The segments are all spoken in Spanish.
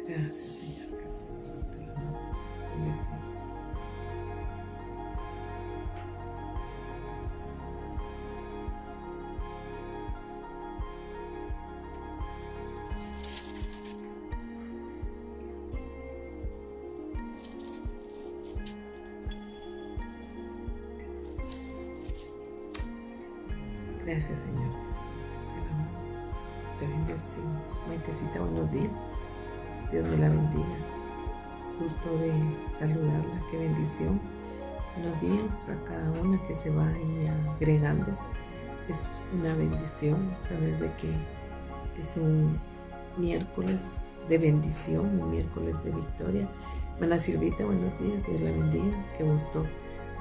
Gracias, Señor Jesús. Te lo amamos, te bendecimos. Gracias, Señor Jesús. Te amamos, te bendecimos. Maitecita, buenos días. Dios me la bendiga. Gusto de saludarla. Qué bendición. Buenos días a cada una que se va ahí agregando. Es una bendición saber de que es un miércoles de bendición, un miércoles de victoria. Hermana Silvita, buenos días. Dios la bendiga. Qué gusto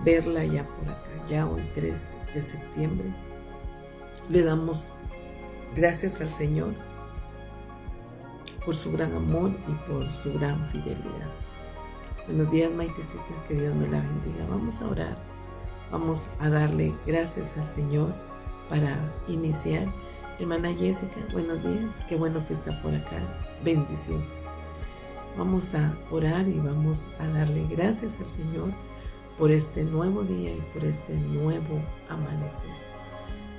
verla ya por acá. Ya hoy 3 de septiembre. Le damos gracias al Señor por su gran amor y por su gran fidelidad. Buenos días, Maitecita, que Dios me la bendiga. Vamos a orar, vamos a darle gracias al Señor para iniciar. Hermana Jessica, buenos días, qué bueno que está por acá. Bendiciones. Vamos a orar y vamos a darle gracias al Señor por este nuevo día y por este nuevo amanecer.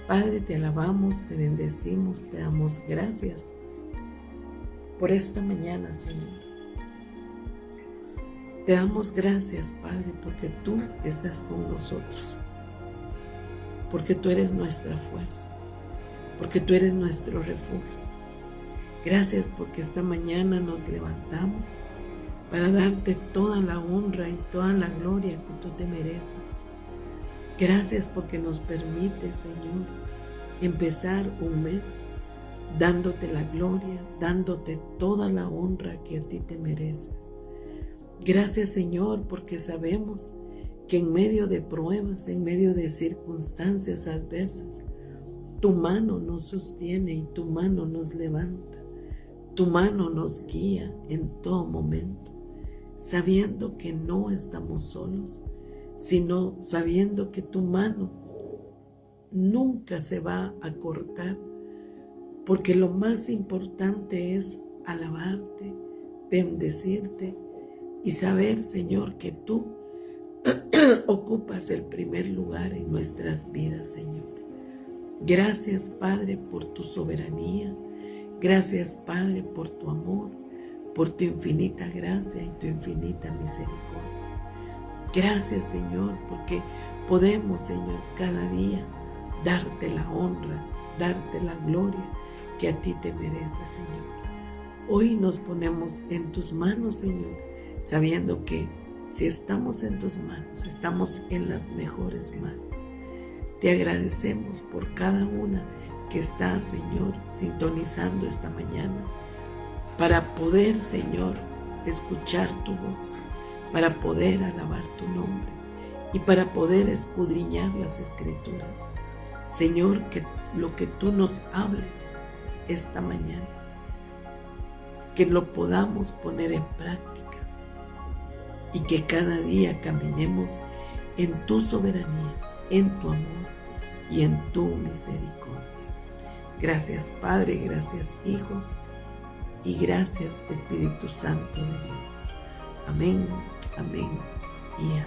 Padre, te alabamos, te bendecimos, te damos gracias por esta mañana, Señor. Te damos gracias, Padre, porque tú estás con nosotros, porque tú eres nuestra fuerza, porque tú eres nuestro refugio. Gracias porque esta mañana nos levantamos para darte toda la honra y toda la gloria que tú te mereces. Gracias porque nos permite, Señor, empezar un mes dándote la gloria, dándote toda la honra que a ti te mereces. Gracias, Señor, porque sabemos que en medio de pruebas, en medio de circunstancias adversas, tu mano nos sostiene y tu mano nos levanta. Tu mano nos guía en todo momento, sabiendo que no estamos solos, sino sabiendo que tu mano nunca se va a cortar, porque lo más importante es alabarte, bendecirte y saber, Señor, que tú ocupas el primer lugar en nuestras vidas, Señor. Gracias, Padre, por tu soberanía. Gracias, Padre, por tu amor, por tu infinita gracia y tu infinita misericordia. Gracias, Señor, porque podemos, Señor, cada día darte la honra, darte la gloria que a ti te mereces, Señor. Hoy nos ponemos en tus manos, Señor, sabiendo que si estamos en tus manos, estamos en las mejores manos. Te agradecemos por cada una que está, Señor, sintonizando esta mañana para poder, Señor, escuchar tu voz, para poder alabar tu nombre y para poder escudriñar las Escrituras. Señor, que lo que tú nos hables esta mañana, que lo podamos poner en práctica y que cada día caminemos en tu soberanía, en tu amor y en tu misericordia. Gracias, Padre, gracias, Hijo, y gracias, Espíritu Santo de Dios. Amén, amén y amén.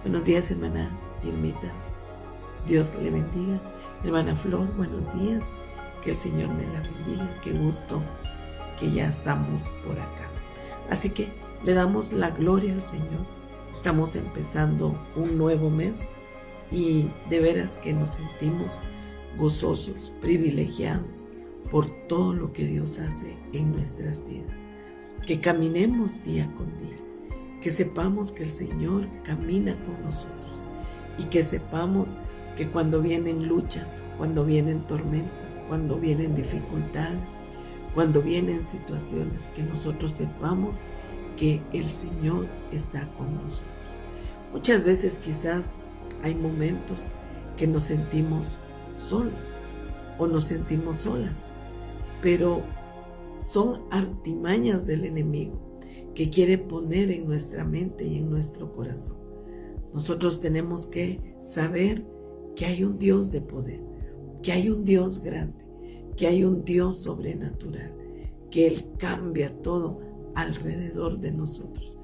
Buenos días, hermana Irmita. Dios le bendiga. Hermana Flor, buenos días. Que el Señor me la bendiga. Qué gusto que ya estamos por acá. Así que le damos la gloria al Señor. Estamos empezando un nuevo mes y de veras que nos sentimos gozosos, privilegiados por todo lo que Dios hace en nuestras vidas. Que caminemos día con día, que sepamos que el Señor camina con nosotros y que sepamos que cuando vienen luchas, cuando vienen tormentas, cuando vienen dificultades, cuando vienen situaciones, que nosotros sepamos que el Señor está con nosotros. Muchas veces quizás hay momentos que nos sentimos solos o nos sentimos solas, pero son artimañas del enemigo que quiere poner en nuestra mente y en nuestro corazón. Nosotros tenemos que saber que hay un Dios de poder, que hay un Dios grande, que hay un Dios sobrenatural, que Él cambia todo alrededor de nosotros.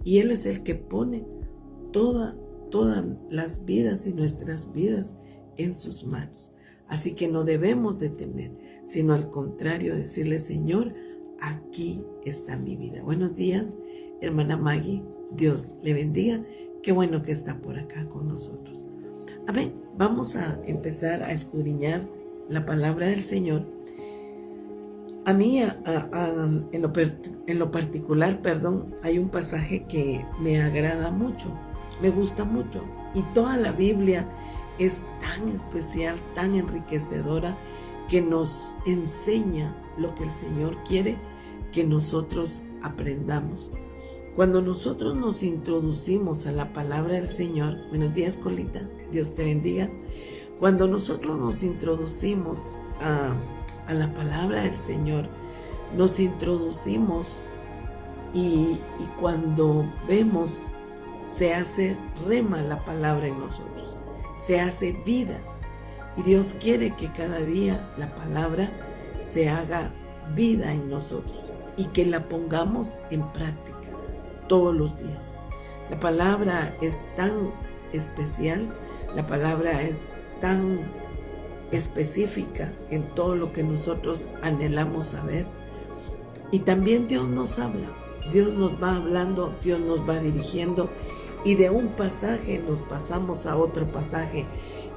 Y Él es el que pone todas las vidas y nuestras vidas en sus manos. Así que no debemos de temer, sino al contrario, decirle: Señor, aquí está mi vida. Buenos días, hermana Maggie. Dios le bendiga. Qué bueno que está por acá con nosotros. Amén. Vamos a empezar a escudriñar la palabra del Señor. A mí, en lo particular, hay un pasaje que me agrada mucho, me gusta mucho. Y toda la Biblia es tan especial, tan enriquecedora, que nos enseña lo que el Señor quiere que nosotros aprendamos. Cuando nosotros nos introducimos a la palabra del Señor, buenos días, Colita, Dios te bendiga. Cuando nosotros nos introducimos a la palabra del Señor, nos introducimos y cuando vemos, se hace rema la palabra en nosotros, se hace vida. Y Dios quiere que cada día la palabra se haga vida en nosotros y que la pongamos en práctica todos los días. La palabra es tan especial, la palabra es tan específica en todo lo que nosotros anhelamos saber. Y también Dios nos habla, Dios nos va hablando, Dios nos va dirigiendo, y de un pasaje nos pasamos a otro pasaje.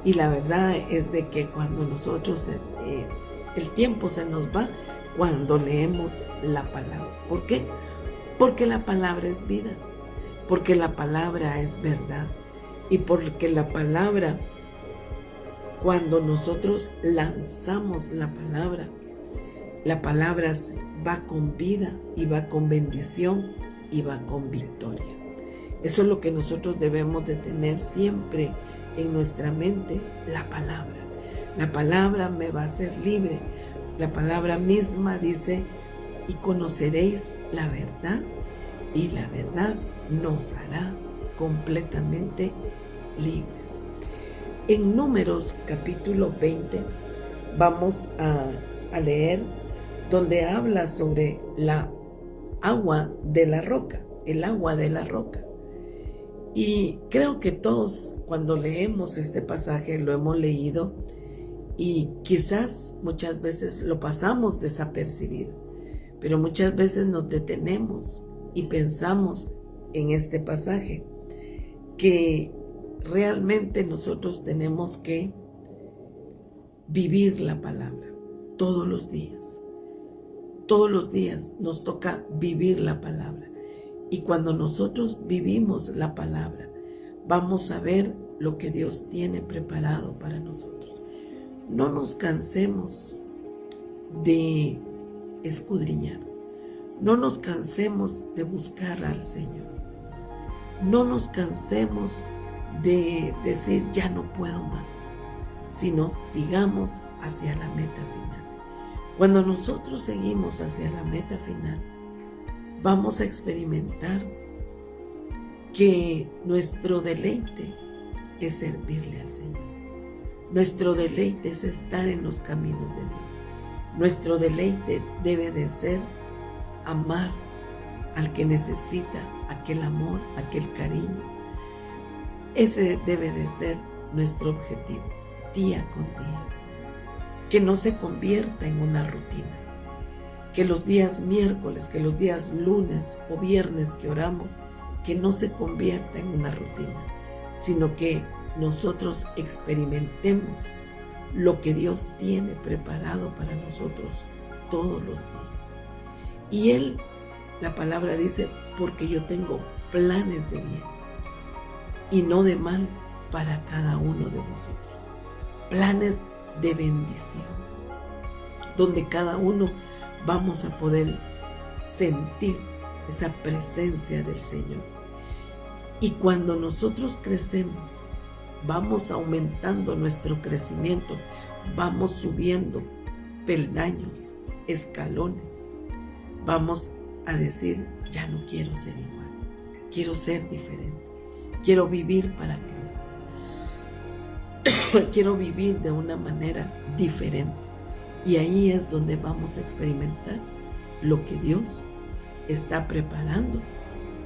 Y la verdad es de que cuando nosotros, el tiempo se nos va cuando leemos la palabra. ¿Por qué? Porque la palabra es vida, porque la palabra es verdad, y porque la palabra, cuando nosotros lanzamos la palabra va con vida y va con bendición y va con victoria. Eso es lo que nosotros debemos de tener siempre en nuestra mente, la palabra. La palabra me va a hacer libre. La palabra misma dice: y conoceréis la verdad, y la verdad nos hará completamente libres. En Números capítulo 20 vamos a leer donde habla sobre la agua de la roca, el agua de la roca. Y creo que todos, cuando leemos este pasaje, lo hemos leído y quizás muchas veces lo pasamos desapercibido, pero muchas veces nos detenemos y pensamos en este pasaje que realmente nosotros tenemos que vivir la palabra todos los días. Todos los días nos toca vivir la palabra. Y cuando nosotros vivimos la palabra, vamos a ver lo que Dios tiene preparado para nosotros. No nos cansemos de escudriñar. No nos cansemos de buscar al Señor. No nos cansemos de decir: ya no puedo más, sino sigamos hacia la meta final. Cuando nosotros seguimos hacia la meta final, vamos a experimentar que nuestro deleite es servirle al Señor. Nuestro deleite es estar en los caminos de Dios. Nuestro deleite debe de ser amar al que necesita aquel amor, aquel cariño. Ese debe de ser nuestro objetivo, día con día. Que no se convierta en una rutina. Que los días miércoles, que los días lunes o viernes que oramos, que no se convierta en una rutina, sino que nosotros experimentemos lo que Dios tiene preparado para nosotros todos los días. Y Él, la palabra dice: porque yo tengo planes de bien y no de mal para cada uno de vosotros. Planes de bendición, donde cada uno vamos a poder sentir esa presencia del Señor. Y cuando nosotros crecemos, vamos aumentando nuestro crecimiento, vamos subiendo peldaños, escalones. Vamos a decir: ya no quiero ser igual, quiero ser diferente, quiero vivir para Cristo, quiero vivir de una manera diferente. Y ahí es donde vamos a experimentar lo que Dios está preparando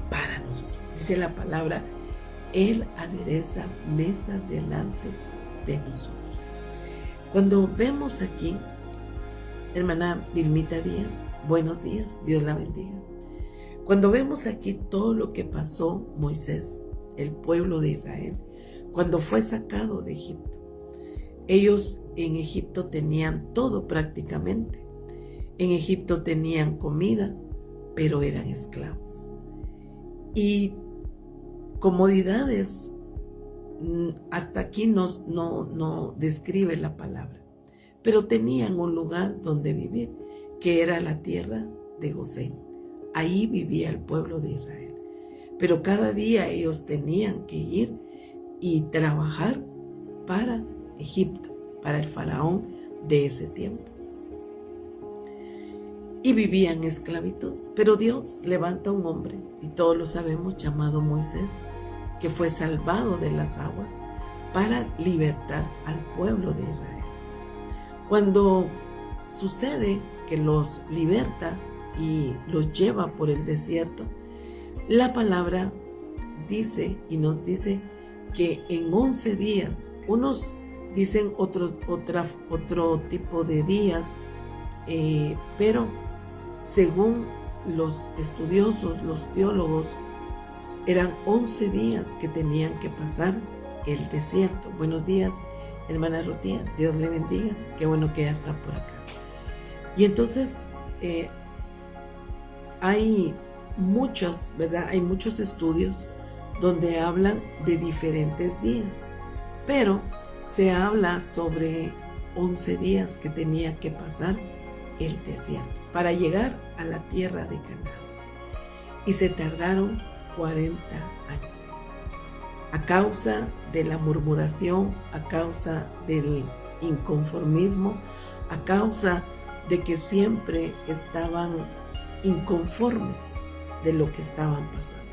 para nosotros. Dice la palabra, Él adereza mesa delante de nosotros. Cuando vemos aquí, hermana Vilmita Díaz, buenos días, Dios la bendiga. Cuando vemos aquí todo lo que pasó Moisés, el pueblo de Israel, cuando fue sacado de Egipto. Ellos en Egipto tenían todo prácticamente. En Egipto tenían comida, pero eran esclavos. Y comodidades, hasta aquí no describe la palabra, pero tenían un lugar donde vivir, que era la tierra de Gosén. Ahí vivía el pueblo de Israel. Pero cada día ellos tenían que ir y trabajar para Egipto, para el faraón de ese tiempo. Y vivían en esclavitud. Pero Dios levanta a un hombre, y todos lo sabemos, llamado Moisés, que fue salvado de las aguas para libertar al pueblo de Israel. Cuando sucede que los liberta y los lleva por el desierto, la palabra dice y nos dice que en 11 días, unos dicen otro tipo de días, pero según los estudiosos, los teólogos, eran 11 días que tenían que pasar el desierto. Buenos días, hermana Rutía, Dios le bendiga, qué bueno que ya está por acá. Y entonces hay muchos, ¿verdad? Hay muchos estudios donde hablan de diferentes días, pero se habla sobre 11 días que tenía que pasar el desierto para llegar a la tierra de Canaán. Y se tardaron 40 años. A causa de la murmuración, a causa del inconformismo, a causa de que siempre estaban inconformes de lo que estaban pasando.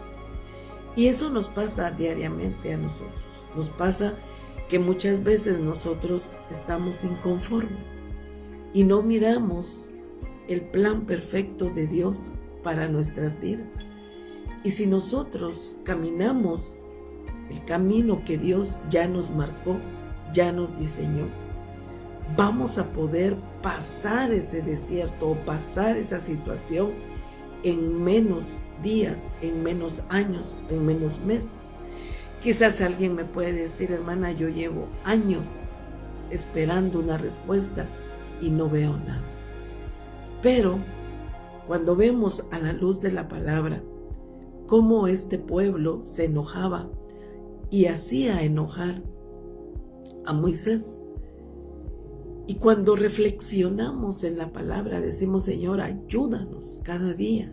Y eso nos pasa diariamente a nosotros. Nos pasa que muchas veces nosotros estamos inconformes y no miramos el plan perfecto de Dios para nuestras vidas. Y si nosotros caminamos el camino que Dios ya nos marcó, ya nos diseñó, vamos a poder pasar ese desierto o pasar esa situación en menos días, en menos años, en menos meses. Quizás alguien me puede decir, hermana, yo llevo años esperando una respuesta y no veo nada. Pero cuando vemos a la luz de la palabra cómo este pueblo se enojaba y hacía enojar a Moisés, y cuando reflexionamos en la palabra, decimos, Señor, ayúdanos cada día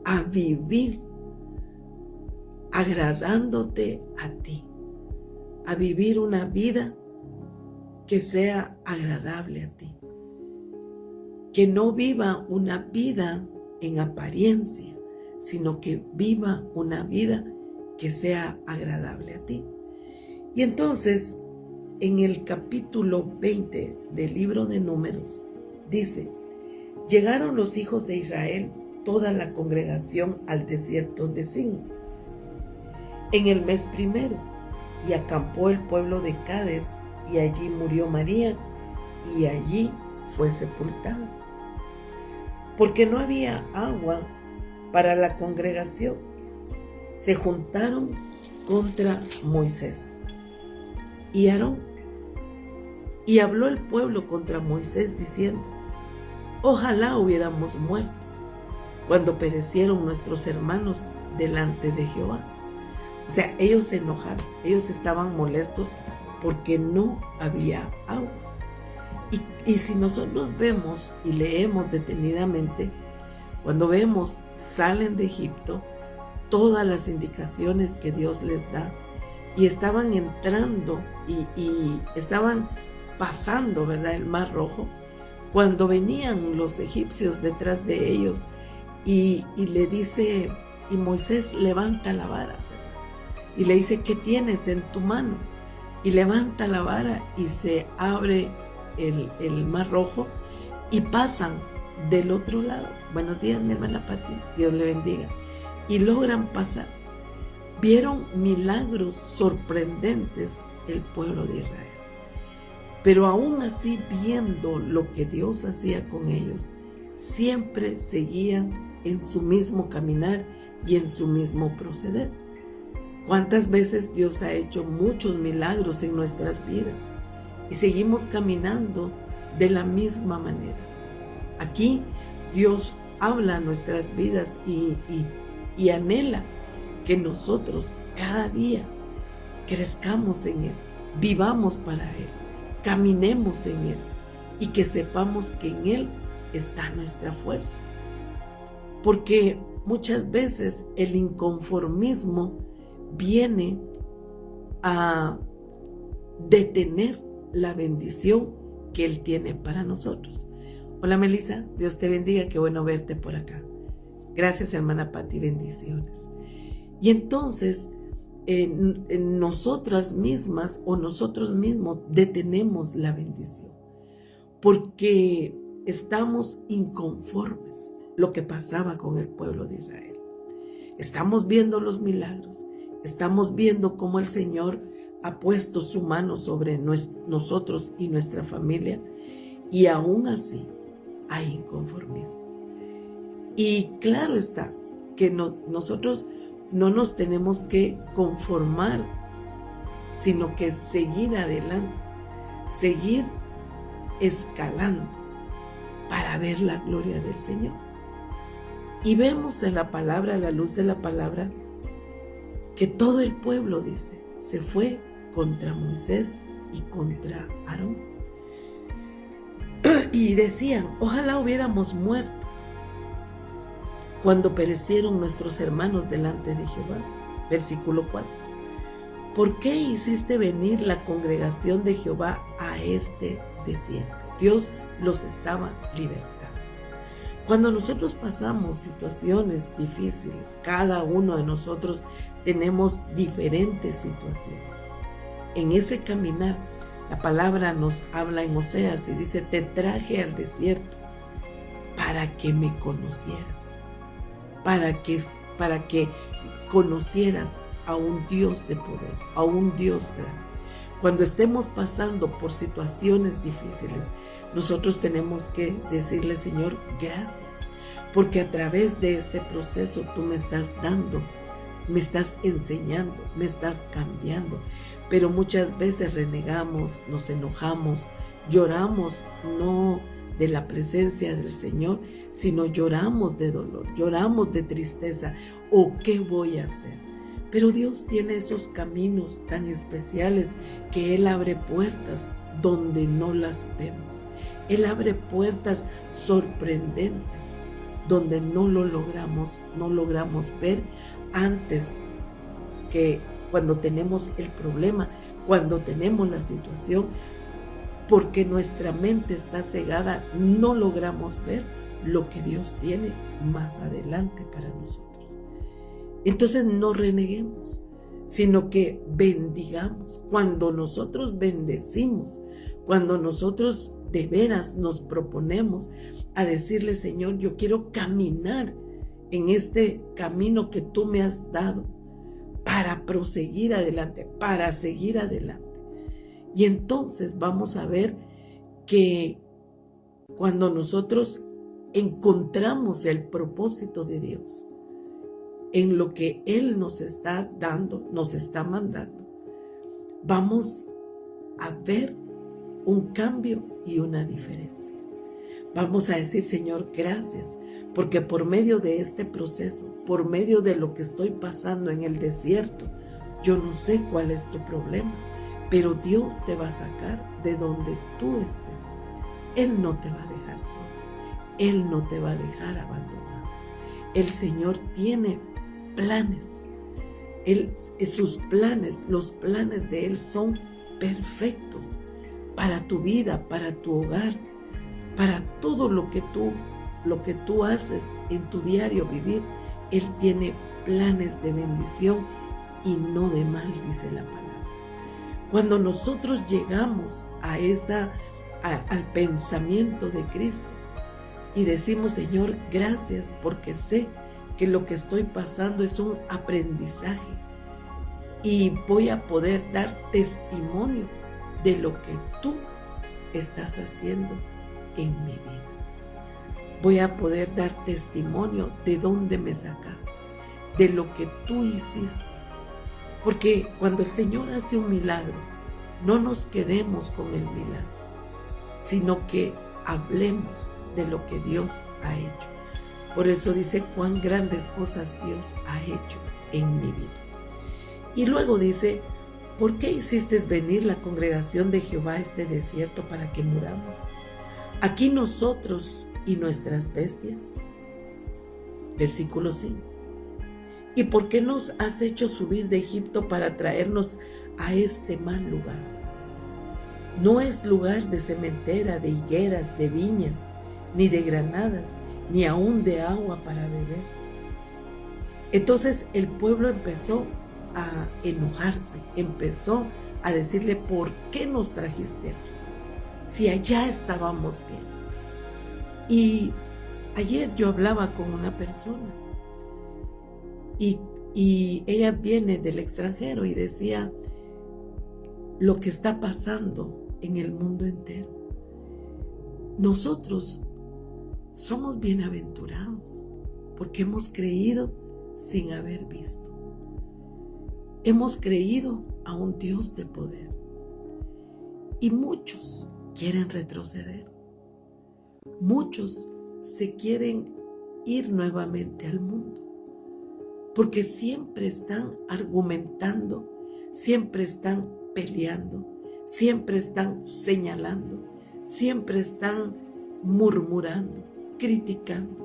a vivir agradándote a ti, a vivir una vida que sea agradable a ti, que no viva una vida en apariencia, sino que viva una vida que sea agradable a ti. Y entonces, en el capítulo 20 del libro de Números, dice, llegaron los hijos de Israel, toda la congregación, al desierto de Zin, en el mes primero, y acampó el pueblo de Cades, y allí murió María, y allí fue sepultada, porque no había agua para la congregación. Se juntaron contra Moisés y Aarón, y habló el pueblo contra Moisés diciendo, ojalá hubiéramos muerto cuando perecieron nuestros hermanos delante de Jehová. O sea, ellos se enojaron, ellos estaban molestos porque no había agua. Y si nosotros vemos y leemos detenidamente, cuando vemos, salen de Egipto, todas las indicaciones que Dios les da, y estaban entrando y estaban pasando, ¿verdad?, el Mar Rojo, cuando venían los egipcios detrás de ellos, y le dice, y Moisés levanta la vara, ¿verdad?, y le dice, ¿qué tienes en tu mano? Y levanta la vara y se abre el Mar Rojo y pasan del otro lado. Buenos días, mi hermana Pati, Dios le bendiga. Y logran pasar. Vieron milagros sorprendentes el pueblo de Israel. Pero aún así, viendo lo que Dios hacía con ellos, siempre seguían en su mismo caminar y en su mismo proceder. ¿Cuántas veces Dios ha hecho muchos milagros en nuestras vidas y seguimos caminando de la misma manera? Aquí Dios habla a nuestras vidas y anhela que nosotros cada día crezcamos en Él, vivamos para Él, caminemos en Él y que sepamos que en Él está nuestra fuerza. Porque muchas veces el inconformismo viene a detener la bendición que Él tiene para nosotros. Hola Melissa, Dios te bendiga, qué bueno verte por acá. Gracias hermana Pati, bendiciones. Y entonces nosotras mismas o nosotros mismos detenemos la bendición porque estamos inconformes. Lo que pasaba con el pueblo de Israel. Estamos viendo los milagros, estamos viendo cómo el Señor ha puesto su mano sobre nosotros y nuestra familia, y aún así hay inconformismo. Y claro está que nosotros no nos tenemos que conformar, sino que seguir adelante, seguir escalando para ver la gloria del Señor. Y vemos en la palabra, a la luz de la palabra, que todo el pueblo, dice, se fue contra Moisés y contra Aarón. Y decían, ojalá hubiéramos muerto cuando perecieron nuestros hermanos delante de Jehová. Versículo 4. ¿Por qué hiciste venir la congregación de Jehová a este desierto? Dios los estaba libertando. Cuando nosotros pasamos situaciones difíciles, cada uno de nosotros tenemos diferentes situaciones. En ese caminar, la palabra nos habla en Oseas y dice, te traje al desierto para que me conocieras, para que conocieras a un Dios de poder, a un Dios grande. Cuando estemos pasando por situaciones difíciles, nosotros tenemos que decirle, Señor, gracias, porque a través de este proceso tú me estás dando, me estás enseñando, me estás cambiando. Pero muchas veces renegamos, nos enojamos, lloramos, no de la presencia del Señor, sino lloramos de dolor, lloramos de tristeza. ¿O qué voy a hacer? Pero Dios tiene esos caminos tan especiales que Él abre puertas donde no las vemos. Él abre puertas sorprendentes donde no logramos ver antes que cuando tenemos el problema, cuando tenemos la situación, porque nuestra mente está cegada, no logramos ver lo que Dios tiene más adelante para nosotros. Entonces no reneguemos, sino que bendigamos. Cuando nosotros bendecimos, cuando nosotros de veras nos proponemos a decirle, Señor, yo quiero caminar en este camino que tú me has dado para proseguir adelante, para seguir adelante. Y entonces vamos a ver que cuando nosotros encontramos el propósito de Dios en lo que Él nos está dando, nos está mandando, vamos a ver un cambio y una diferencia. Vamos a decir, Señor, gracias, porque por medio de este proceso, por medio de lo que estoy pasando en el desierto, yo no sé cuál es tu problema, pero Dios te va a sacar de donde tú estés. Él no te va a dejar solo, Él no te va a dejar abandonado. El Señor tiene planes. Sus planes, los planes de Él son perfectos para tu vida, para tu hogar, para todo lo que tú haces en tu diario vivir. Él tiene planes de bendición y no de mal, dice la palabra. Cuando nosotros llegamos al pensamiento de Cristo, y decimos, Señor, gracias porque sé que lo que estoy pasando es un aprendizaje y voy a poder dar testimonio de lo que tú estás haciendo en mi vida. Voy a poder dar testimonio de dónde me sacaste, de lo que tú hiciste. Porque cuando el Señor hace un milagro, no nos quedemos con el milagro, sino que hablemos de lo que Dios ha hecho. Por eso dice, cuán grandes cosas Dios ha hecho en mi vida. Y luego dice, ¿por qué hiciste venir la congregación de Jehová a este desierto para que muramos? Aquí nosotros y nuestras bestias. Versículo 5. ¿Y por qué nos has hecho subir de Egipto para traernos a este mal lugar? No es lugar de sementera, de higueras, de viñas, ni de granadas, ni aún de agua para beber. Entonces el pueblo empezó a enojarse, empezó a decirle, ¿por qué nos trajiste aquí? Si allá estábamos bien. Y ayer yo hablaba con una persona y ella viene del extranjero y decía lo que está pasando en el mundo entero. Nosotros somos bienaventurados porque hemos creído sin haber visto. Hemos creído a un Dios de poder. Y muchos quieren retroceder. Muchos se quieren ir nuevamente al mundo. Porque siempre están argumentando, siempre están peleando, siempre están señalando, siempre están murmurando, criticando.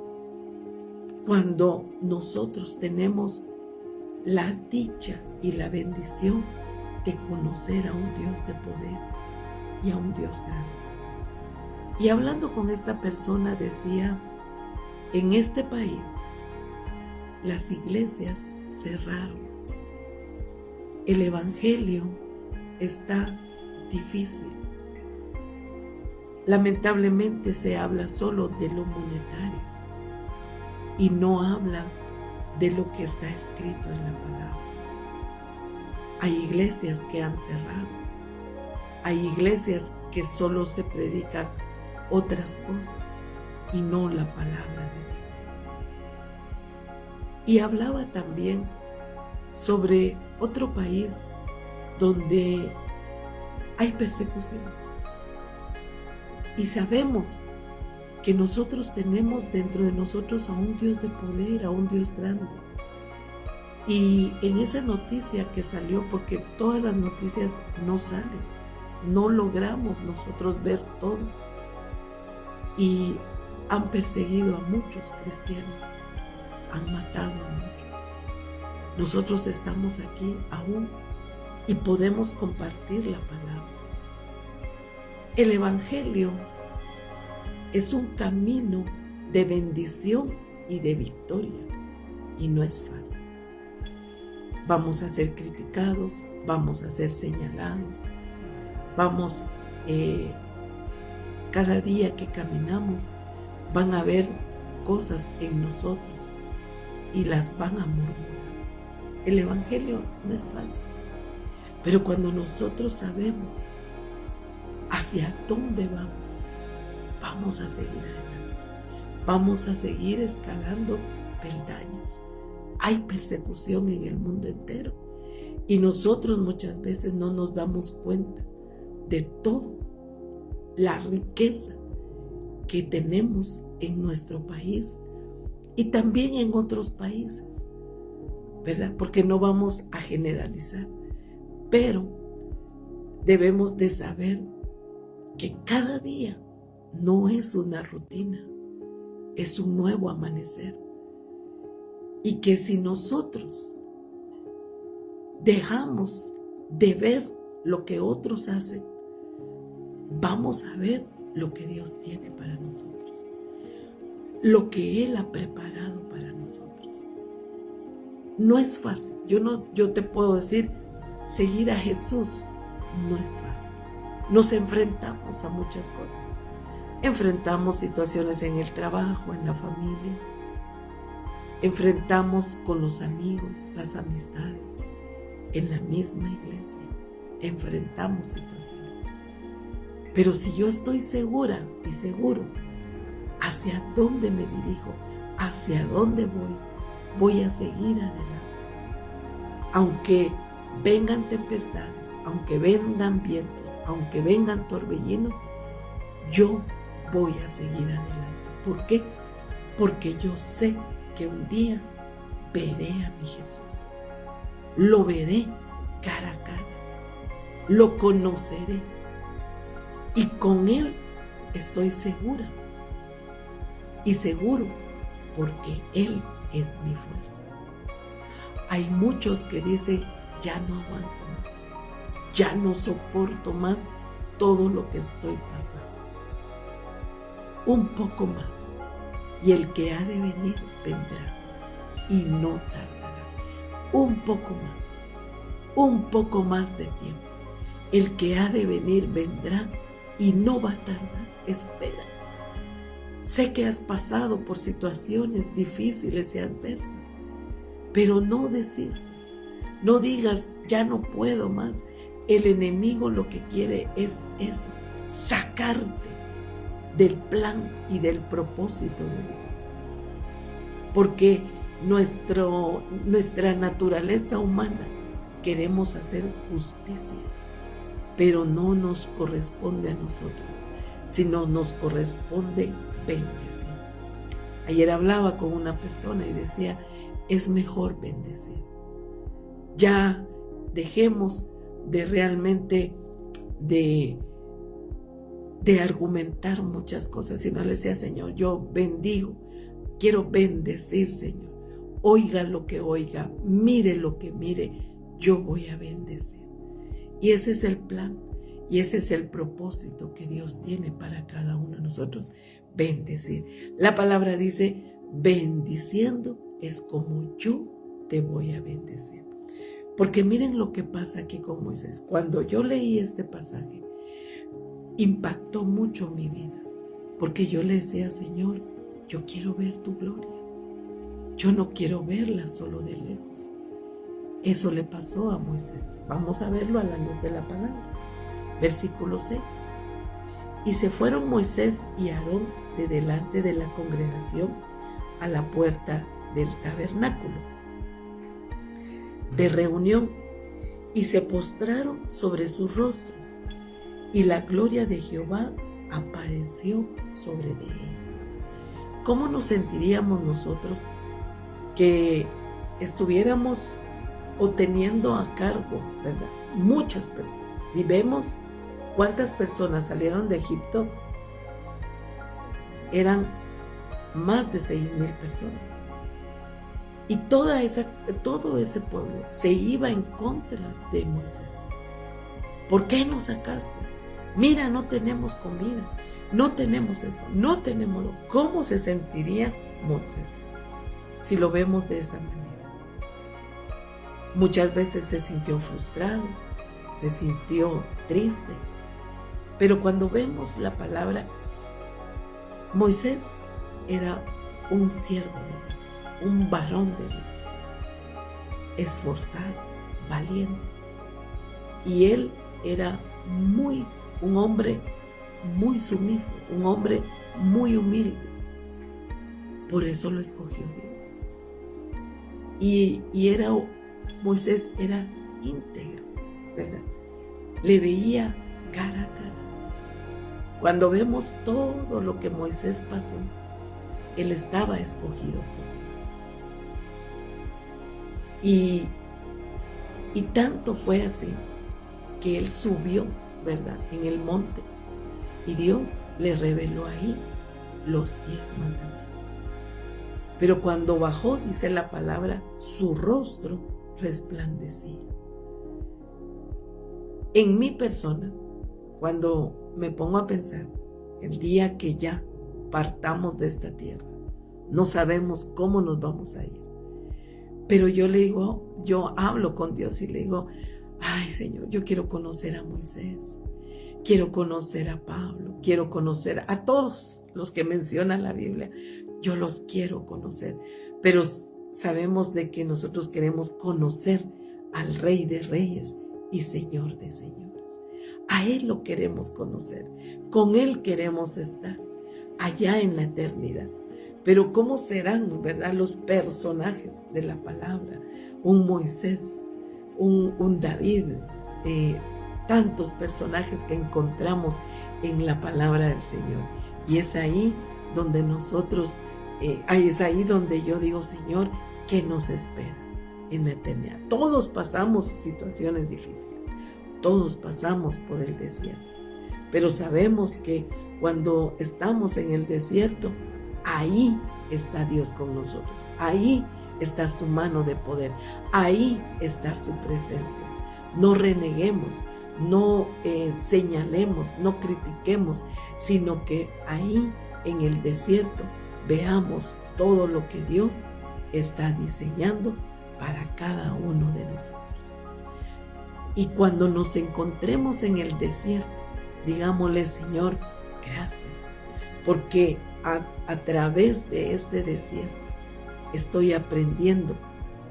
Cuando nosotros tenemos la dicha y la bendición de conocer a un Dios de poder y a un Dios grande. Y hablando con esta persona decía, en este país las iglesias cerraron. El evangelio está difícil. Lamentablemente se habla solo de lo monetario y no habla de lo que está escrito en la palabra. Hay iglesias que han cerrado. Hay iglesias que solo se predican otras cosas y no la palabra de Dios. Y hablaba también sobre otro país donde hay persecución. Y sabemos que nosotros tenemos dentro de nosotros a un Dios de poder, a un Dios grande. Y en esa noticia que salió, porque todas las noticias no salen, no logramos nosotros ver todo. Y han perseguido a muchos cristianos, han matado a muchos. Nosotros estamos aquí aún y podemos compartir la palabra. El evangelio es un camino de bendición y de victoria y no es fácil. Vamos a ser criticados, vamos a ser señalados, vamos, cada día que caminamos van a haber cosas en nosotros y las van a murmurar. El evangelio no es fácil, pero cuando nosotros sabemos hacia dónde vamos, vamos a seguir adelante, vamos a seguir escalando peldaños. Hay persecución en el mundo entero y nosotros muchas veces no nos damos cuenta de todo la riqueza que tenemos en nuestro país y también en otros países, ¿verdad? Porque no vamos a generalizar, pero debemos de saber que cada día no es una rutina, es un nuevo amanecer. Y que si nosotros dejamos de ver lo que otros hacen, vamos a ver lo que Dios tiene para nosotros, lo que Él ha preparado para nosotros. No es fácil. Yo te puedo decir, seguir a Jesús no es fácil. Nos enfrentamos a muchas cosas, Enfrentamos situaciones en el trabajo, en la familia. Enfrentamos con los amigos, las amistades, en la misma iglesia. Enfrentamos situaciones. Pero si yo estoy segura y seguro hacia dónde me dirijo, hacia dónde voy a seguir adelante. Aunque vengan tempestades, aunque vengan vientos, aunque vengan torbellinos, yo voy a seguir adelante. ¿Por qué? Porque yo sé que un día veré a mi Jesús. Lo veré cara a cara. Lo conoceré. Y con Él estoy segura. Y seguro porque Él es mi fuerza. Hay muchos que dicen, ya no aguanto más. Ya no soporto más todo lo que estoy pasando. Un poco más. Y el que ha de venir, vendrá. Y no tardará. Un poco más de tiempo. El que ha de venir, vendrá. Y no va a tardar. Espera. Sé que has pasado por situaciones difíciles y adversas, pero no desistas. No digas, ya no puedo más. El enemigo lo que quiere es eso, sacarte del plan y del propósito de Dios. Porque nuestra naturaleza humana queremos hacer justicia, pero no nos corresponde a nosotros, sino nos corresponde bendecir. Ayer hablaba con una persona y decía, es mejor bendecir. Ya dejemos de realmente de argumentar muchas cosas, sino le decía, Señor, yo bendigo, quiero bendecir, Señor. Oiga lo que oiga, mire lo que mire, yo voy a bendecir. Y ese es el plan. Y ese es el propósito que Dios tiene para cada uno de nosotros, bendecir. La palabra dice, bendiciendo es como yo te voy a bendecir. Porque miren lo que pasa aquí con Moisés. Cuando yo leí este pasaje, impactó mucho mi vida. Porque yo le decía, Señor, yo quiero ver tu gloria. Yo no quiero verla solo de lejos. Eso le pasó a Moisés. Vamos a verlo a la luz de la palabra. Versículo 6. Y se fueron Moisés y Aarón de delante de la congregación a la puerta del tabernáculo de reunión y se postraron sobre sus rostros y la gloria de Jehová apareció sobre de ellos. ¿Cómo nos sentiríamos nosotros que estuviéramos o teniendo a cargo, ¿verdad?, muchas personas? Si vemos cuántas personas salieron de Egipto, eran más de 6,000 personas. Y todo ese pueblo se iba en contra de Moisés. ¿Por qué nos sacaste? Mira, no tenemos comida, no tenemos esto, no tenemos lo. ¿Cómo se sentiría Moisés si lo vemos de esa manera? Muchas veces se sintió frustrado, se sintió triste. Pero cuando vemos la palabra, Moisés era un siervo de Dios, un varón de Dios, esforzado, valiente. Y él era un hombre muy sumiso, un hombre muy humilde. Por eso lo escogió Dios. Y Moisés era íntegro, ¿verdad? Le veía cara a cara. Cuando vemos todo lo que Moisés pasó, él estaba escogido por Dios. Y tanto fue así que él subió, ¿verdad?, en el monte, y Dios le reveló ahí los 10 mandamientos. Pero cuando bajó, dice la palabra, su rostro resplandecía. En mi persona, cuando me pongo a pensar, el día que ya partamos de esta tierra, no sabemos cómo nos vamos a ir. Pero yo hablo con Dios y le digo, ay Señor, yo quiero conocer a Moisés, quiero conocer a Pablo, quiero conocer a todos los que menciona la Biblia. Yo los quiero conocer, pero sabemos de que nosotros queremos conocer al Rey de Reyes y Señor de Señores. A Él lo queremos conocer, con Él queremos estar allá en la eternidad. Pero ¿cómo serán, verdad, los personajes de la palabra? Un Moisés, un David, tantos personajes que encontramos en la palabra del Señor. Y es ahí donde nosotros, es ahí donde yo digo, Señor, ¿qué nos espera en la eternidad? Todos pasamos situaciones difíciles, todos pasamos por el desierto, pero sabemos que cuando estamos en el desierto, ahí está Dios con nosotros, ahí está su mano de poder, ahí está su presencia. No reneguemos, no señalemos, no critiquemos, sino que ahí en el desierto veamos todo lo que Dios está diseñando para cada uno de nosotros. Y cuando nos encontremos en el desierto, digámosle, Señor, gracias, porque a través de este desierto estoy aprendiendo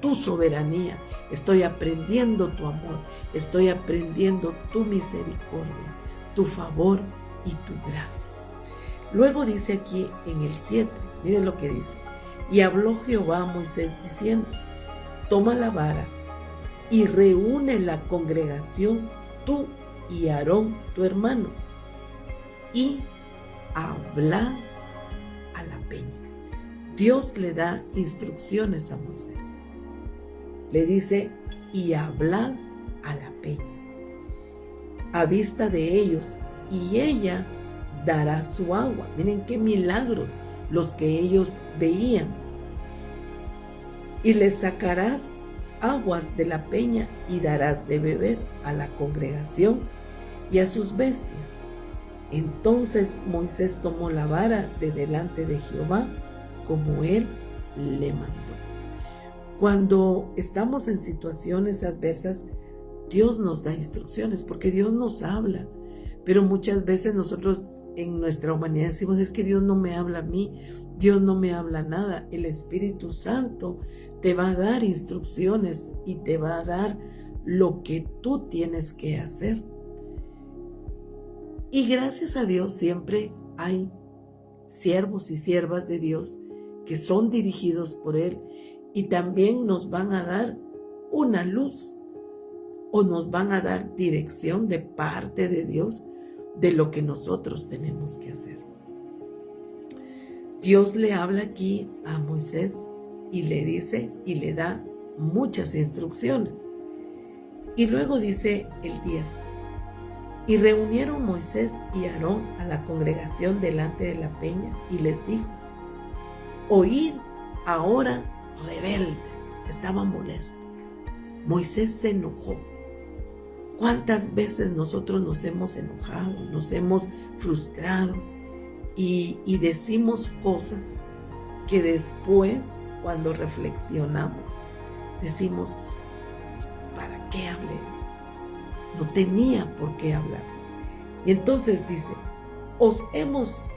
tu soberanía, estoy aprendiendo tu amor, estoy aprendiendo tu misericordia, tu favor y tu gracia. Luego dice aquí en el 7, miren lo que dice: y habló Jehová a Moisés diciendo, toma la vara y reúne la congregación, tú y Aarón tu hermano, y habla a la peña. Dios le da instrucciones a Moisés. Le dice, y hablad a la peña a vista de ellos, y ella dará su agua. Miren qué milagros los que ellos veían. Y les sacarás aguas de la peña y darás de beber a la congregación y a sus bestias. Entonces Moisés tomó la vara de delante de Jehová, como él le mandó. Cuando estamos en situaciones adversas, Dios nos da instrucciones, porque Dios nos habla, pero muchas veces nosotros en nuestra humanidad decimos, es que Dios no me habla a mí, Dios no me habla nada. El Espíritu Santo te va a dar instrucciones y te va a dar lo que tú tienes que hacer. Y gracias a Dios siempre hay siervos y siervas de Dios que son dirigidos por Él y también nos van a dar una luz o nos van a dar dirección de parte de Dios de lo que nosotros tenemos que hacer. Dios le habla aquí a Moisés y le dice y le da muchas instrucciones. Y luego dice el 10, y reunieron Moisés y Aarón a la congregación delante de la peña y les dijo, oíd ahora, rebeldes. Estaba molesto. Moisés se enojó. ¿Cuántas veces nosotros nos hemos enojado, nos hemos frustrado y decimos cosas que después, cuando reflexionamos, decimos, ¿para qué hablé esto? No tenía por qué hablar. Y entonces dice, ¿os hemos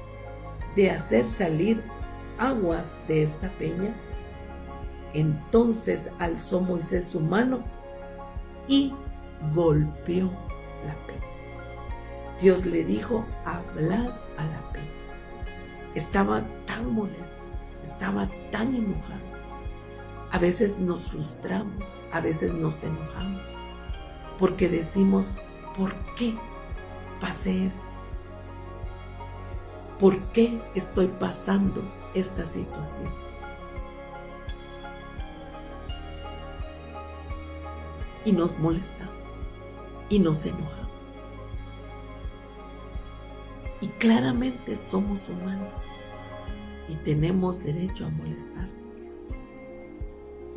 de hacer salir aguas de esta peña? Entonces alzó Moisés su mano y golpeó la peña. Dios le dijo, hablad a la peña. Estaba tan molesto, estaba tan enojado. A veces nos frustramos, a veces nos enojamos, porque decimos, ¿por qué pasé esto? ¿Por qué estoy pasando esta situación? Y nos molestamos y nos enojamos. Y claramente somos humanos y tenemos derecho a molestarnos.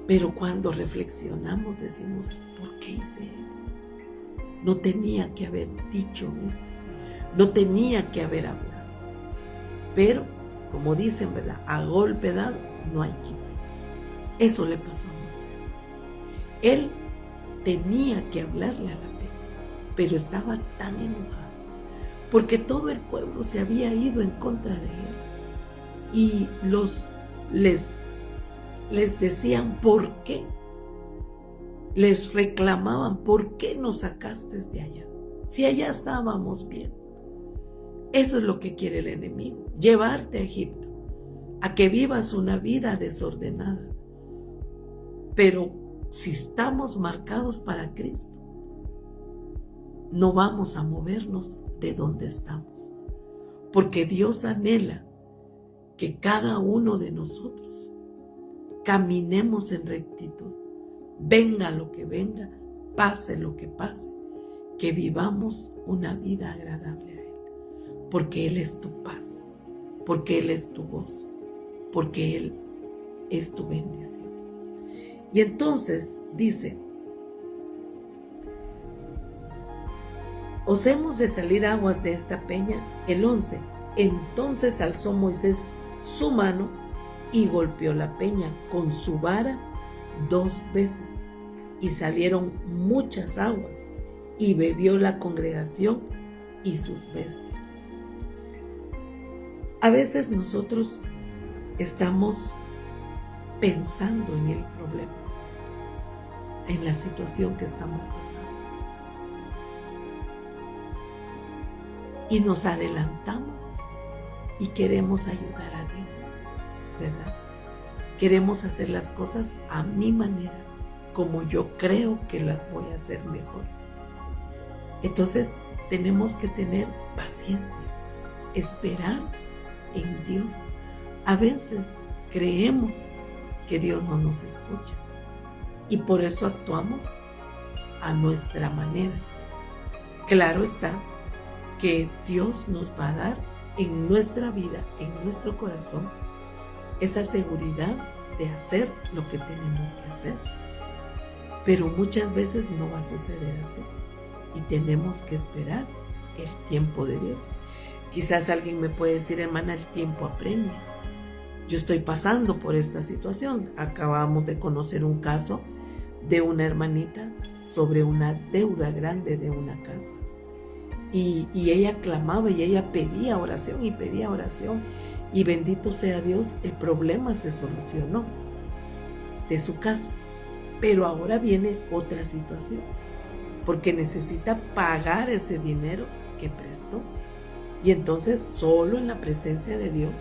Pero cuando reflexionamos decimos, ¿por qué hice esto? No tenía que haber dicho esto. No tenía que haber hablado. Pero, como dicen, ¿verdad? A golpe dado no hay quite. Eso le pasó a Moisés. Él tenía que hablarle a la peña, pero estaba tan enojado porque todo el pueblo se había ido en contra de él. Y les decían, ¿por qué? Les reclamaban, ¿por qué nos sacaste de allá? Si allá estábamos bien. Eso es lo que quiere el enemigo, llevarte a Egipto, a que vivas una vida desordenada. Pero si estamos marcados para Cristo, no vamos a movernos de donde estamos, porque Dios anhela que cada uno de nosotros caminemos en rectitud, venga lo que venga, pase lo que pase, que vivamos una vida agradable a Él, porque Él es tu paz, porque Él es tu gozo, porque Él es tu bendición. Y entonces dice, os hemos de salir aguas de esta peña. El 11, entonces alzó Moisés su mano y golpeó la peña con su vara 2 veces, y salieron muchas aguas, y bebió la congregación y sus bestias. A veces nosotros estamos pensando en el problema, en la situación que estamos pasando, y nos adelantamos y queremos ayudar a Dios, ¿verdad? Queremos hacer las cosas a mi manera, como yo creo que las voy a hacer mejor. Entonces tenemos que tener paciencia, esperar en Dios. A veces creemos que Dios no nos escucha y por eso actuamos a nuestra manera. Claro está que Dios nos va a dar en nuestra vida, en nuestro corazón, esa seguridad de hacer lo que tenemos que hacer. Pero muchas veces no va a suceder así y tenemos que esperar el tiempo de Dios. Quizás alguien me puede decir, hermana, el tiempo apremia. Yo estoy pasando por esta situación. Acabamos de conocer un caso de una hermanita sobre una deuda grande de una casa. Y ella clamaba y ella pedía oración y pedía oración. Y bendito sea Dios, el problema se solucionó de su casa. Pero ahora viene otra situación, porque necesita pagar ese dinero que prestó. Y entonces solo en la presencia de Dios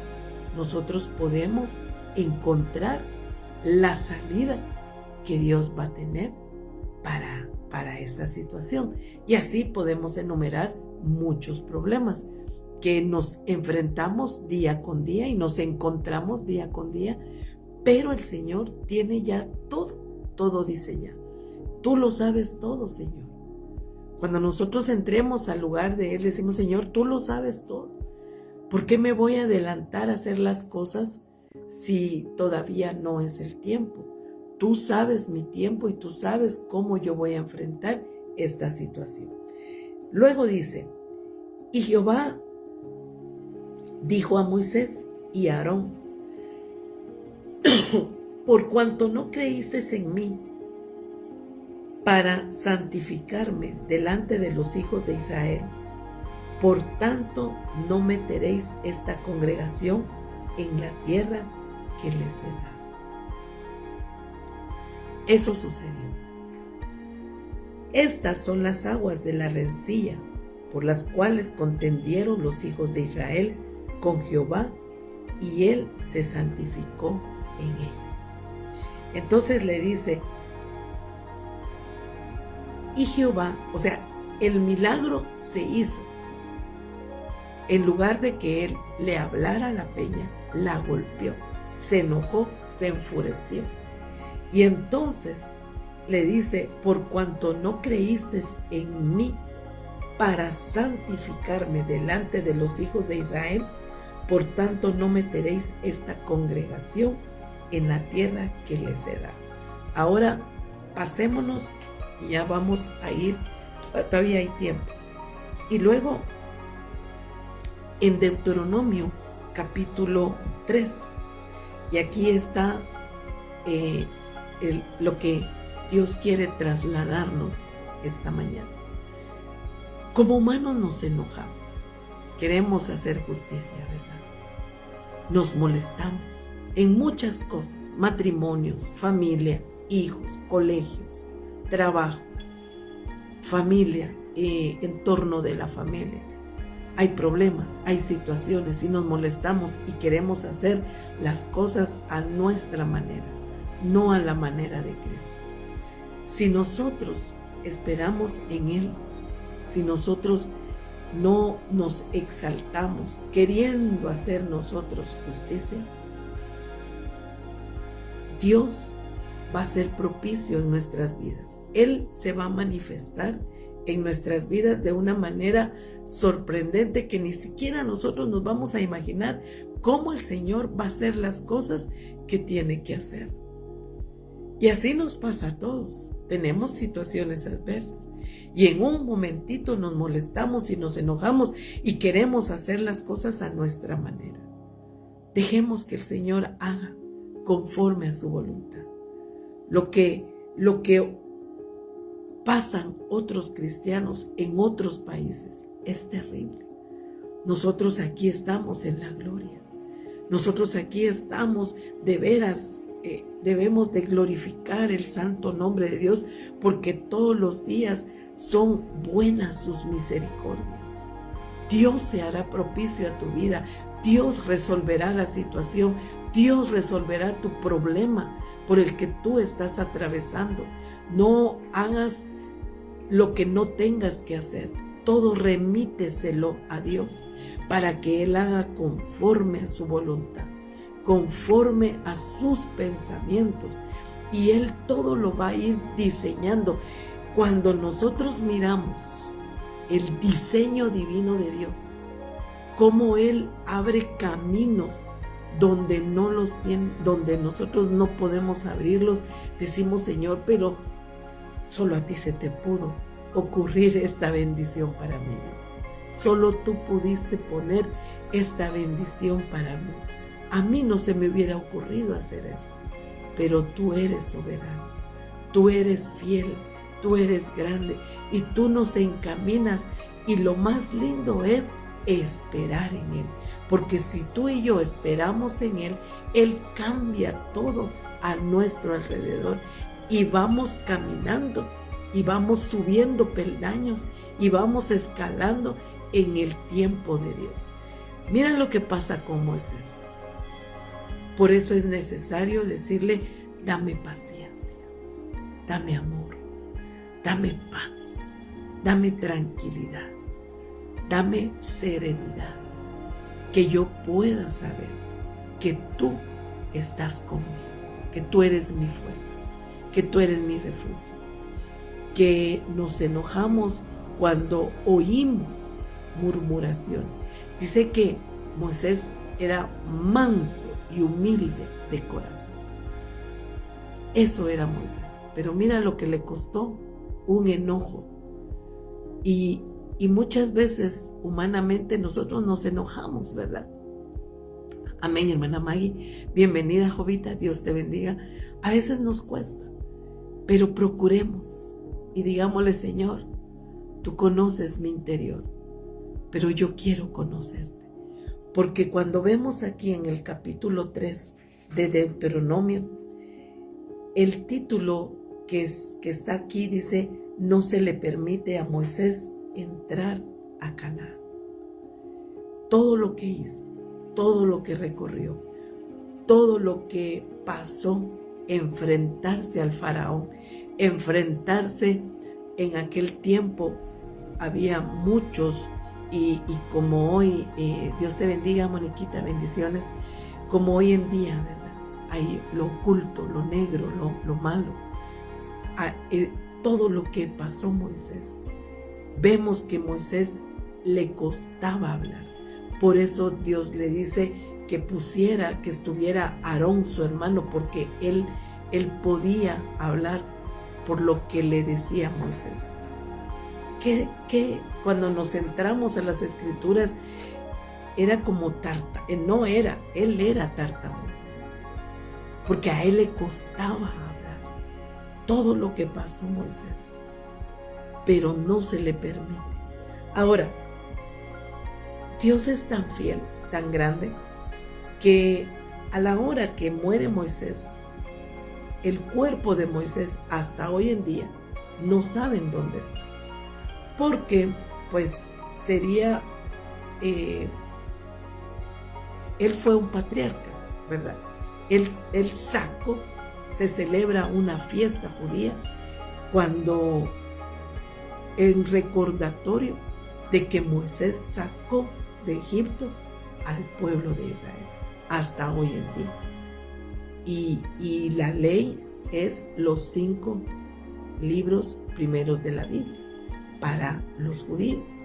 nosotros podemos encontrar la salida que Dios va a tener para esta situación. Y así podemos enumerar muchos problemas que nos enfrentamos día con día y nos encontramos día con día, pero el Señor tiene ya todo diseñado. Tú lo sabes todo, Señor. Cuando nosotros entremos al lugar de Él, decimos, Señor, tú lo sabes todo. ¿Por qué me voy a adelantar a hacer las cosas si todavía no es el tiempo? Tú sabes mi tiempo y tú sabes cómo yo voy a enfrentar esta situación. Luego dice, y Jehová dijo a Moisés y a Aarón, por cuanto no creísteis en mí para santificarme delante de los hijos de Israel, por tanto no meteréis esta congregación en la tierra que les he dado. Eso sucedió. Estas son las aguas de la rencilla por las cuales contendieron los hijos de Israel con Jehová, y él se santificó en ellos. Entonces le dice, y Jehová, o sea, el milagro se hizo. En lugar de que él le hablara a la peña, la golpeó, se enojó, se enfureció. Y entonces le dice, por cuanto no creísteis en mí para santificarme delante de los hijos de Israel, por tanto no meteréis esta congregación en la tierra que les he dado. Ahora pasémonos y ya vamos a ir, todavía hay tiempo. Y luego en Deuteronomio capítulo 3, y aquí está lo que Dios quiere trasladarnos esta mañana. Como humanos nos enojamos, queremos hacer justicia, ¿verdad? Nos molestamos en muchas cosas: matrimonios, familia, hijos, colegios, trabajo, familia, entorno de la familia. Hay problemas, hay situaciones y nos molestamos y queremos hacer las cosas a nuestra manera, no a la manera de Cristo. Si nosotros esperamos en Él, si nosotros no nos exaltamos queriendo hacer nosotros justicia, Dios va a ser propicio en nuestras vidas. Él se va a manifestar en nuestras vidas de una manera sorprendente que ni siquiera nosotros nos vamos a imaginar cómo el Señor va a hacer las cosas que tiene que hacer. Y así nos pasa a todos. Tenemos situaciones adversas y en un momentito nos molestamos y nos enojamos y queremos hacer las cosas a nuestra manera. Dejemos que el Señor haga conforme a su voluntad. Lo que pasan otros cristianos en otros países es terrible. Nosotros aquí estamos en la gloria. Nosotros aquí estamos de veras. Debemos de glorificar el santo nombre de Dios, porque todos los días son buenas sus misericordias. Dios se hará propicio a tu vida. Dios resolverá la situación. Dios resolverá tu problema por el que tú estás atravesando. No hagas lo que no tengas que hacer. Todo remíteselo a Dios para que Él haga conforme a su voluntad, conforme a sus pensamientos, y Él todo lo va a ir diseñando. Cuando nosotros miramos el diseño divino de Dios, cómo Él abre caminos donde no los tiene, donde nosotros no podemos abrirlos, decimos: Señor, pero solo a ti se te pudo ocurrir esta bendición para mi vida. Solo tú pudiste poner esta bendición para mí. A mí no se me hubiera ocurrido hacer esto, pero tú eres soberano, tú eres fiel, tú eres grande y tú nos encaminas. Y lo más lindo es esperar en Él, porque si tú y yo esperamos en Él, Él cambia todo a nuestro alrededor y vamos caminando y vamos subiendo peldaños y vamos escalando en el tiempo de Dios. Mira lo que pasa con Moisés. Por eso es necesario decirle: dame paciencia, dame amor, dame paz, dame tranquilidad, dame serenidad, que yo pueda saber que tú estás conmigo, que tú eres mi fuerza, que tú eres mi refugio. Que nos enojamos cuando oímos murmuraciones. Dice que Moisés era manso y humilde de corazón. Eso era Moisés. Pero mira lo que le costó: un enojo. Y muchas veces humanamente nosotros nos enojamos, ¿verdad? Amén, hermana Maggie. Bienvenida, Jovita. Dios te bendiga. A veces nos cuesta, pero procuremos y digámosle: Señor, tú conoces mi interior, pero yo quiero conocerte. Porque cuando vemos aquí en el capítulo 3 de Deuteronomio, el título que está aquí dice: no se le permite a Moisés entrar a Canaán. Todo lo que hizo, todo lo que recorrió, todo lo que pasó, enfrentarse al faraón, enfrentarse en aquel tiempo, había muchos. Y como hoy, Dios te bendiga, Moniquita, bendiciones, como hoy en día, ¿verdad? Hay lo oculto, lo negro, lo malo, todo lo que pasó Moisés. Vemos que Moisés le costaba hablar. Por eso Dios le dice que estuviera Aarón, su hermano, porque él podía hablar por lo que le decía Moisés. Que cuando nos centramos en las escrituras, era como él era tartamudo, porque a él le costaba hablar todo lo que pasó Moisés, pero no se le permite. Ahora, Dios es tan fiel, tan grande, que a la hora que muere Moisés, el cuerpo de Moisés hasta hoy en día no saben dónde está. Porque pues sería, él fue un patriarca, ¿verdad? Él sacó, se celebra una fiesta judía cuando en recordatorio de que Moisés sacó de Egipto al pueblo de Israel hasta hoy en día. Y la ley es los 5 libros primeros de la Biblia para los judíos.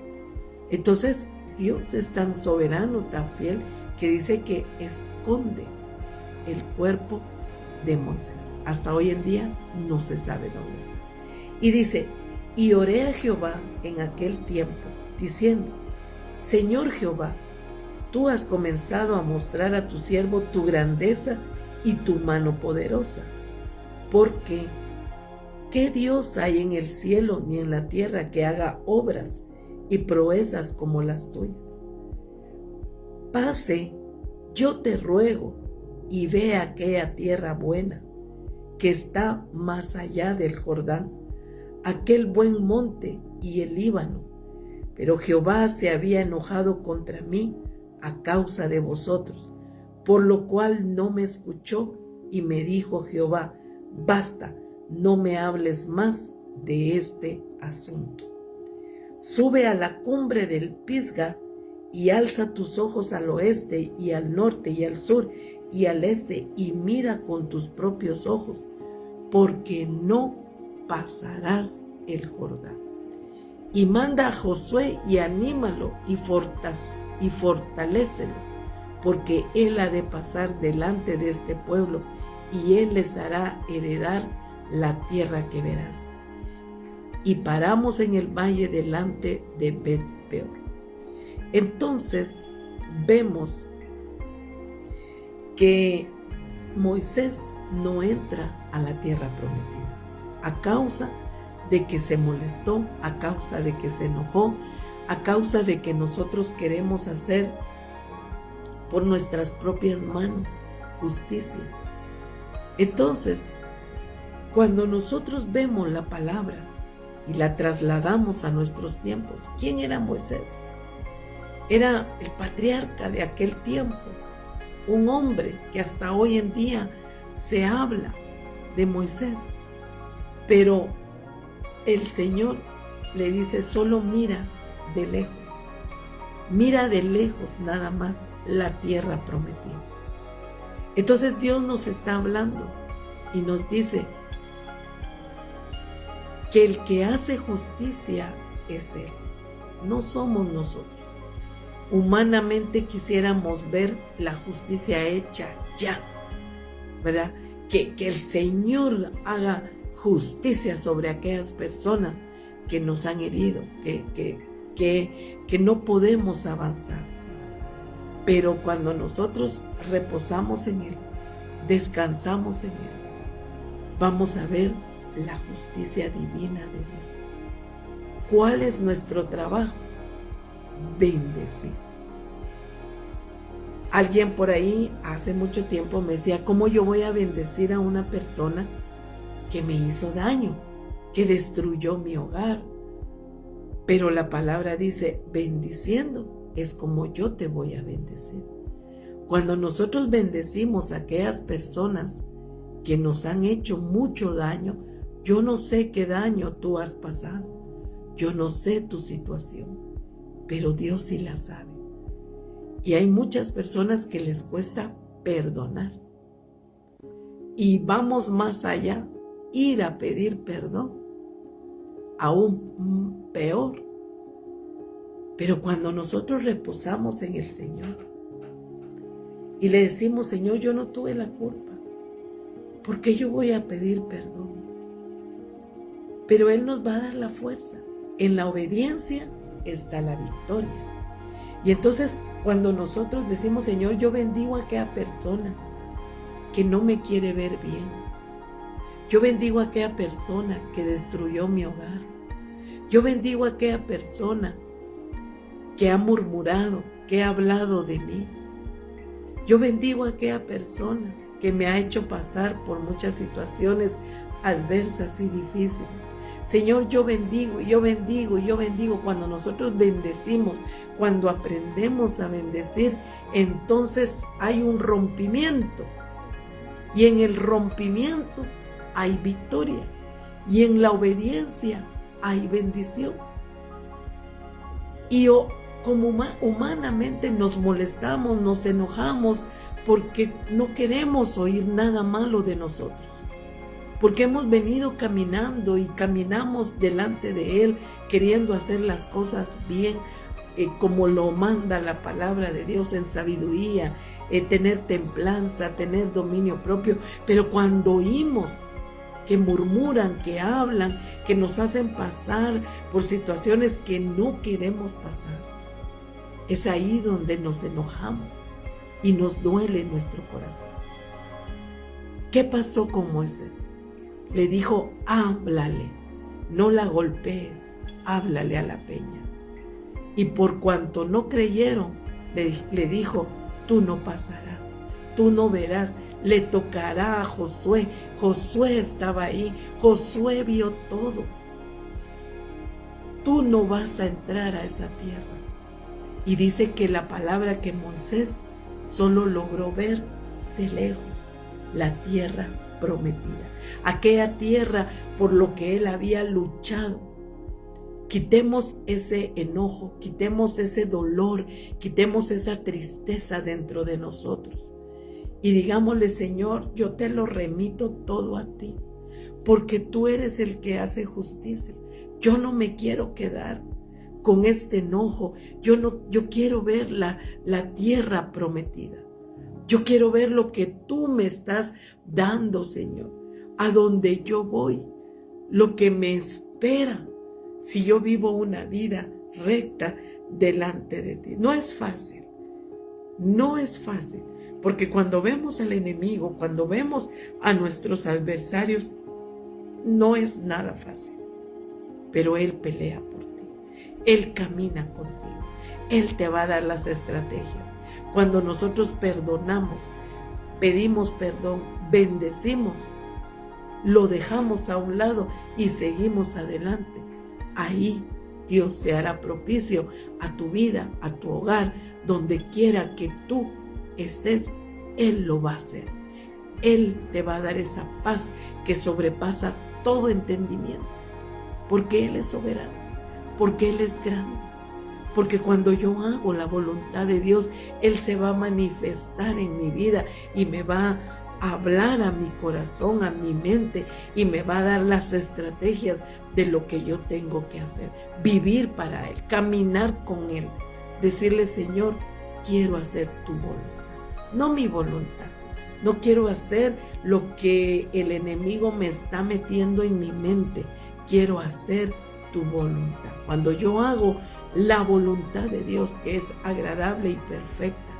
Entonces Dios es tan soberano, tan fiel, que dice que esconde el cuerpo de Moisés. Hasta hoy en día no se sabe dónde está. Y dice, y oré a Jehová en aquel tiempo, diciendo, Señor Jehová, tú has comenzado a mostrar a tu siervo tu grandeza y tu mano poderosa. Porque ¿qué Dios hay en el cielo ni en la tierra que haga obras y proezas como las tuyas? Pase, yo te ruego, y ve aquella tierra buena que está más allá del Jordán, aquel buen monte y el Líbano. Pero Jehová se había enojado contra mí a causa de vosotros, por lo cual no me escuchó, y me dijo Jehová, basta, no me hables más de este asunto. Sube a la cumbre del Pisga y alza tus ojos al oeste y al norte y al sur y al este y mira con tus propios ojos, porque no pasarás el Jordán. Y manda a Josué y anímalo y fortalécelo, porque él ha de pasar delante de este pueblo y él les hará heredar la tierra que verás. Y paramos en el valle delante de Bet-peor. Entonces vemos que Moisés no entra a la tierra prometida a causa de que se molestó, a causa de que se enojó, a causa de que nosotros queremos hacer por nuestras propias manos justicia. Entonces, cuando nosotros vemos la palabra y la trasladamos a nuestros tiempos, ¿quién era Moisés? Era el patriarca de aquel tiempo, un hombre que hasta hoy en día se habla de Moisés. Pero el Señor le dice, solo mira de lejos nada más la tierra prometida. Entonces Dios nos está hablando y nos dice que el que hace justicia es Él, no somos nosotros. Humanamente quisiéramos ver la justicia hecha ya, ¿verdad? Que el Señor haga justicia sobre aquellas personas que nos han herido, que no podemos avanzar. Pero cuando nosotros reposamos en Él, descansamos en Él, vamos a ver la justicia divina de Dios. ¿Cuál es nuestro trabajo? Bendecir. Alguien por ahí hace mucho tiempo me decía, ¿cómo yo voy a bendecir a una persona que me hizo daño, que destruyó mi hogar? Pero la palabra dice, bendiciendo es como yo te voy a bendecir. Cuando nosotros bendecimos a aquellas personas que nos han hecho mucho daño, yo no sé qué daño tú has pasado, yo no sé tu situación, pero Dios sí la sabe. Y hay muchas personas que les cuesta perdonar. Y vamos más allá, ir a pedir perdón, aún peor. Pero cuando nosotros reposamos en el Señor y le decimos, Señor, yo no tuve la culpa, ¿por qué yo voy a pedir perdón? Pero Él nos va a dar la fuerza. En la obediencia está la victoria. Y entonces cuando nosotros decimos, Señor, yo bendigo a aquella persona que no me quiere ver bien, yo bendigo a aquella persona que destruyó mi hogar, yo bendigo a aquella persona que ha murmurado, que ha hablado de mí. Yo bendigo a aquella persona que me ha hecho pasar por muchas situaciones adversas y difíciles. Señor, yo bendigo, yo bendigo, yo bendigo. Cuando nosotros bendecimos, cuando aprendemos a bendecir, entonces hay un rompimiento. Y en el rompimiento hay victoria. Y en la obediencia hay bendición. Y como humanamente nos molestamos, nos enojamos, porque no queremos oír nada malo de nosotros. Porque hemos venido caminando y caminamos delante de Él, queriendo hacer las cosas bien, como lo manda la palabra de Dios, en sabiduría, tener templanza, tener dominio propio. Pero cuando oímos que murmuran, que hablan, que nos hacen pasar por situaciones que no queremos pasar, es ahí donde nos enojamos y nos duele nuestro corazón. ¿Qué pasó con Moisés? Le dijo, háblale, no la golpees, háblale a la peña. Y por cuanto no creyeron, le dijo, tú no pasarás, tú no verás. Le tocará a Josué. Josué estaba ahí, Josué vio todo. Tú no vas a entrar a esa tierra. Y dice que la palabra que Moisés solo logró ver de lejos, la tierra prometida, aquella tierra por lo que él había luchado. Quitemos ese enojo, quitemos ese dolor, quitemos esa tristeza dentro de nosotros y digámosle, Señor, yo te lo remito todo a ti, porque tú eres el que hace justicia. Yo no me quiero quedar con este enojo. Yo quiero ver la tierra prometida. Yo quiero ver lo que tú me estás dando, Señor, a donde yo voy, lo que me espera si yo vivo una vida recta delante de ti. No es fácil, no es fácil, porque cuando vemos al enemigo, cuando vemos a nuestros adversarios, no es nada fácil, pero Él pelea por ti, Él camina contigo, Él te va a dar las estrategias. Cuando nosotros perdonamos, pedimos perdón, bendecimos, lo dejamos a un lado y seguimos adelante, ahí Dios se hará propicio a tu vida, a tu hogar, donde quiera que tú estés, Él lo va a hacer. Él te va a dar esa paz que sobrepasa todo entendimiento, porque Él es soberano, porque Él es grande. Porque cuando yo hago la voluntad de Dios, Él se va a manifestar en mi vida y me va a hablar a mi corazón, a mi mente, y me va a dar las estrategias de lo que yo tengo que hacer. Vivir para Él, caminar con Él, decirle, Señor, quiero hacer tu voluntad, no mi voluntad. No quiero hacer lo que el enemigo me está metiendo en mi mente. Quiero hacer tu voluntad. Cuando yo hago la voluntad de Dios, que es agradable y perfecta,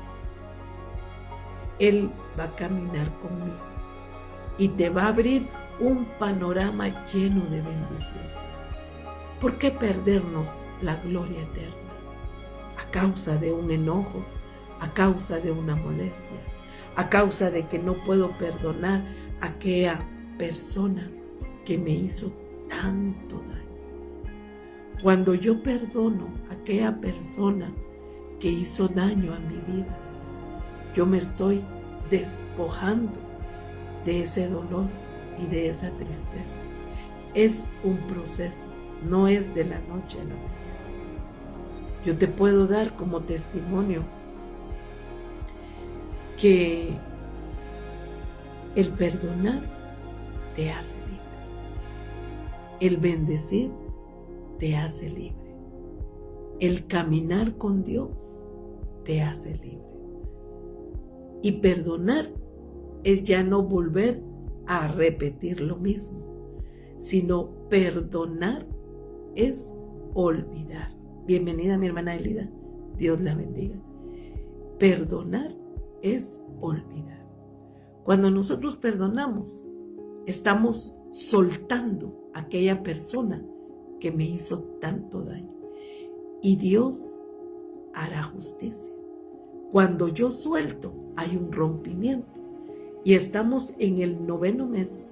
Él va a caminar conmigo y te va a abrir un panorama lleno de bendiciones. ¿Por qué perdernos la gloria eterna a causa de un enojo, a causa de una molestia, a causa de que no puedo perdonar a aquella persona que me hizo tanto daño? Cuando yo perdono a aquella persona que hizo daño a mi vida, yo me estoy despojando de ese dolor y de esa tristeza. Es un proceso, no es de la noche a la mañana. Yo te puedo dar como testimonio que el perdonar te hace libre. El bendecir te hace libre. El caminar con Dios te hace libre. Y perdonar es ya no volver a repetir lo mismo, sino perdonar es olvidar. Bienvenida mi hermana Elida, Dios la bendiga. Perdonar es olvidar. Cuando nosotros perdonamos, estamos soltando a aquella persona que me hizo tanto daño. Y Dios hará justicia. Cuando yo suelto, hay un rompimiento. Y estamos en el 9º mes,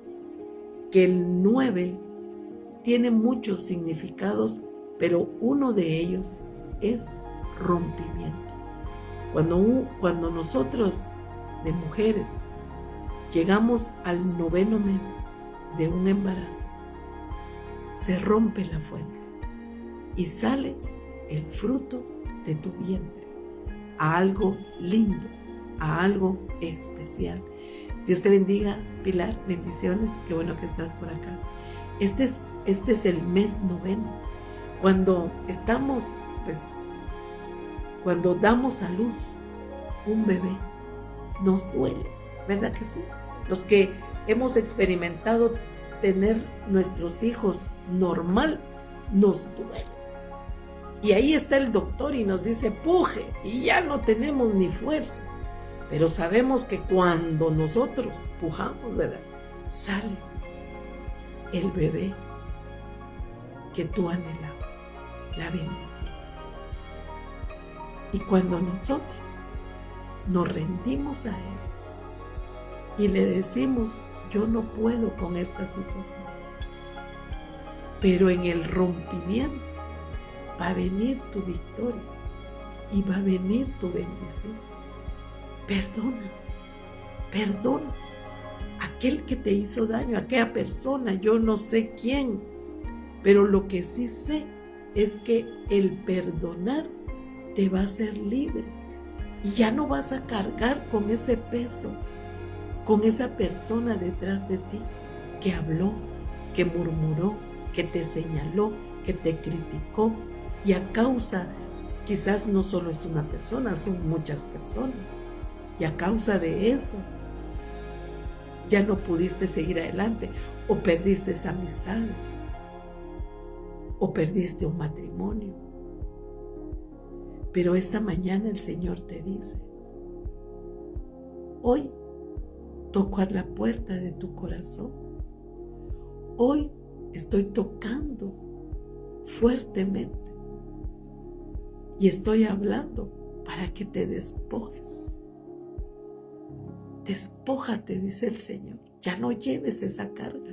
que el 9 tiene muchos significados, pero uno de ellos es rompimiento. Cuando nosotros, de mujeres, llegamos al 9º mes de un embarazo, se rompe la fuente y sale el fruto de tu vientre, a algo lindo, a algo especial. Dios te bendiga, Pilar, bendiciones, qué bueno que estás por acá. Este es el mes 9. Cuando estamos, cuando damos a luz un bebé, nos duele, ¿verdad que sí? Los que hemos experimentado tener nuestros hijos normal, nos duele. Y ahí está el doctor y nos dice, puje, y ya no tenemos ni fuerzas. Pero sabemos que cuando nosotros pujamos, ¿verdad?, sale el bebé que tú anhelabas, la bendición. Y cuando nosotros nos rendimos a Él y le decimos, yo no puedo con esta situación, pero en el rompimiento va a venir tu victoria y va a venir tu bendición. Perdona aquel que te hizo daño, aquella persona, yo no sé quién, pero lo que sí sé es que el perdonar te va a hacer libre y ya no vas a cargar con ese peso, con esa persona detrás de ti que habló, que murmuró, que te señaló, que te criticó, y a causa, quizás no solo es una persona, son muchas personas. Y a causa de eso, ya no pudiste seguir adelante, o perdiste amistades, o perdiste un matrimonio. Pero esta mañana el Señor te dice, hoy toco a la puerta de tu corazón. Hoy estoy tocando fuertemente y estoy hablando para que te despojes. Despójate, dice el Señor. Ya no lleves esa carga.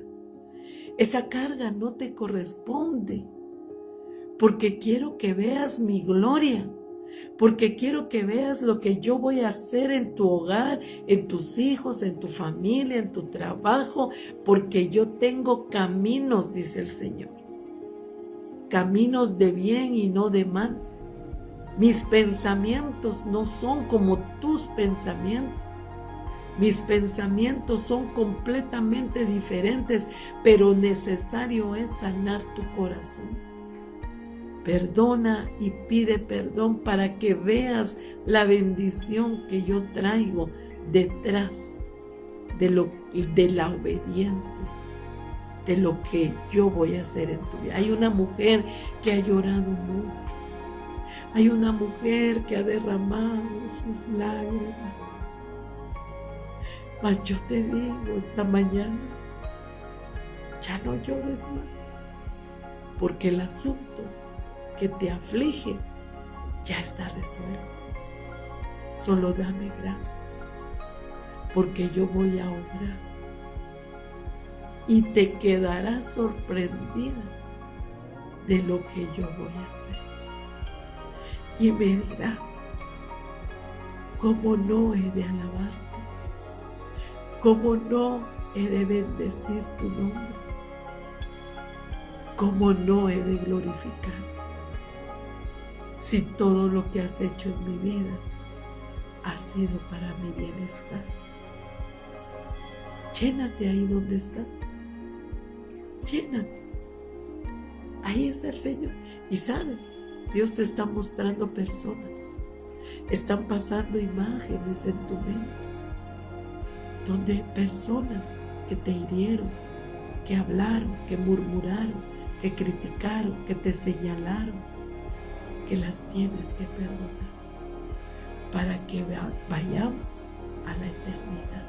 Esa carga no te corresponde, porque quiero que veas mi gloria, porque quiero que veas lo que yo voy a hacer en tu hogar, en tus hijos, en tu familia, en tu trabajo, porque yo tengo caminos, dice el Señor. Caminos de bien y no de mal. Mis pensamientos no son como tus pensamientos. Mis pensamientos son completamente diferentes, pero necesario es sanar tu corazón. Perdona y pide perdón para que veas la bendición que yo traigo detrás de la obediencia, de lo que yo voy a hacer en tu vida. Hay una mujer que ha llorado mucho. Hay una mujer que ha derramado sus lágrimas. Mas yo te digo esta mañana, ya no llores más, porque el asunto que te aflige ya está resuelto. Solo dame gracias, porque yo voy a obrar y te quedarás sorprendida de lo que yo voy a hacer. Y me dirás, ¿cómo no he de alabarte? ¿Cómo no he de bendecir tu nombre? ¿Cómo no he de glorificarte? Si todo lo que has hecho en mi vida ha sido para mi bienestar. Llénate ahí donde estás. Llénate. Ahí está el Señor. Y sabes, Dios te está mostrando personas. Están pasando imágenes en tu mente, donde personas que te hirieron, que hablaron, que murmuraron, que criticaron, que te señalaron, que las tienes que perdonar para que vayamos a la eternidad.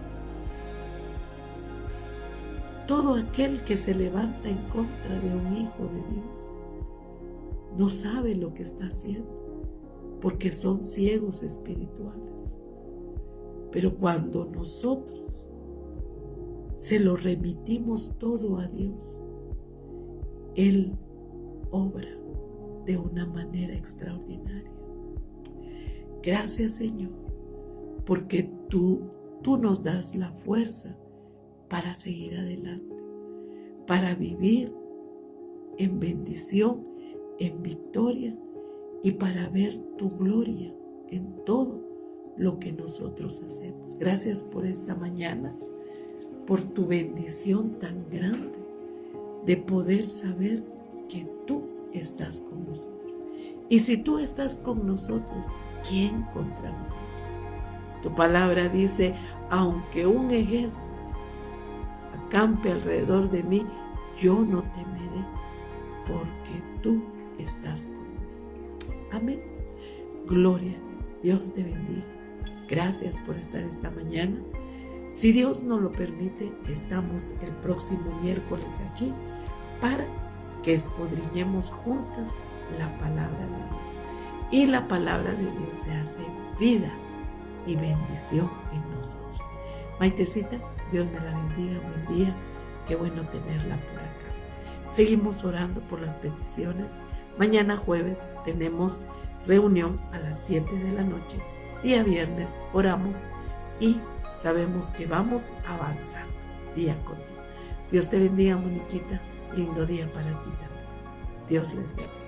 Todo aquel que se levanta en contra de un hijo de Dios no sabe lo que está haciendo. porque son ciegos espirituales. Pero cuando nosotros se lo remitimos todo a Dios, Él obra de una manera extraordinaria. Gracias, Señor, porque tú nos das la fuerza para seguir adelante, para vivir en bendición, en victoria y para ver tu gloria en todo lo que nosotros hacemos. Gracias por esta mañana, por tu bendición tan grande de poder saber que tú estás con nosotros. Y si tú estás con nosotros, ¿quién contra nosotros? Tu palabra dice, aunque un ejército acampe alrededor de mí, yo no temeré, porque tú estás conmigo. Amén. Gloria a Dios. Dios te bendiga. Gracias por estar esta mañana. Si Dios nos lo permite, estamos el próximo miércoles aquí para que escudriñemos juntas la palabra de Dios. Y la palabra de Dios se hace vida y bendición en nosotros. Maitecita, Dios me la bendiga. Buen día. Qué bueno tenerla por acá. Seguimos orando por las peticiones. Mañana jueves tenemos reunión a las 7 de la noche. Día viernes oramos y sabemos que vamos avanzando día con día. Dios te bendiga, Moniquita. Lindo día para ti también. Dios les bendiga.